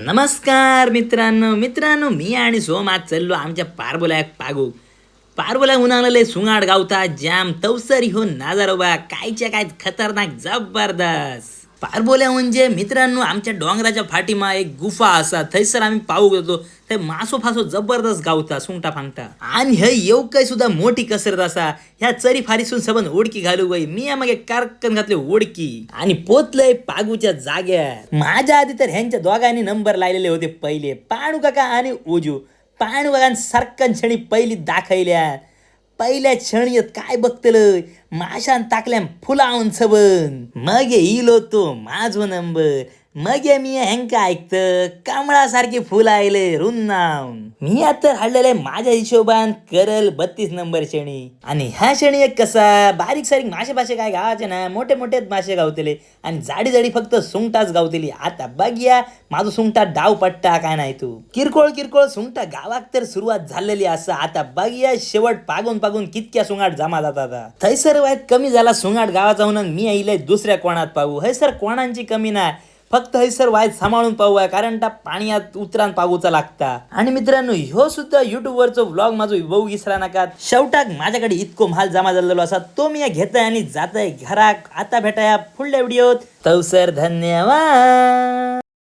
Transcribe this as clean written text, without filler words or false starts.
नमस्कार मित्रांनो मी आणि सोम आज चाललो आमच्या पारबोला पारबोला उन्हाळले सुंगाड गावता जाम तवसरी हो नाजारोबा कायच्या काय खतरनाक जबरदस्त पारबोल्या म्हणजे मित्रांनो आमच्या डोंगराच्या फाटीमा एक गुफा असा थैसर आम्ही पाहू गेलो ते मासो फासो जबरदस्त गावता सुंगटा फांगटा आणि हे येऊ काय सुद्धा मोठी कसरत असा ह्या चरी फारीसून सबंध ओडकी घालू गई मी मग एक कारकन घातले ओडकी आणि पोचलंय पागूच्या जाग्यात माझ्या आधी तर ह्यांच्या दोघांनी नंबर लायलेले होते पहिले पाणू काका आणि ओजू पाणू काका सरकन क्षणी पहिली दाखवल्या पहिल्या क्षणीत काय बघतलंय माशान टाकल्या फुलावून सबन मग इलो तो माझो नंबर मग मी हेंका ऐकतं कमळासारखी फुल आयले रुंदावून मी आता हडलेले माझ्या हिशोबान करल 32 नंबर शेणी आणि ह्या शेणी एक कसा बारीक सारीक मासे काय गावाचे ना मोठे मोठे मासे गावतले आणि जाडी फक्त सुंगटाच गावतली आता बघया माझं सुंगटा डाव पट्टा काय नाही तू किरकोळ सुंगटा गावात तर सुरुवात झालेली असं आता बघया शेवट पागून कितक्या सुंगाट जमा जातात थैसर वायत कमी झाला सुंगाट गावाचा होऊन मी आईले दुसऱ्या कोणात पाहू हे सर कोणांची कमी नाही फक्त हैसर वायच सांभाळून पाहूया कारण त्या पाण्यात उतरान पागूचा लागता आणि मित्रांनो ह्यो सुद्धा युट्यूबवरचो व्लॉग माझो बघू विसरा नका शेवटाक माझ्याकडे इतको माल जमा झालेलो असा तो मी घेताय आणि जाताय घराक आता भेटाया पुढल्या व्हिडिओत तवसर धन्यवाद.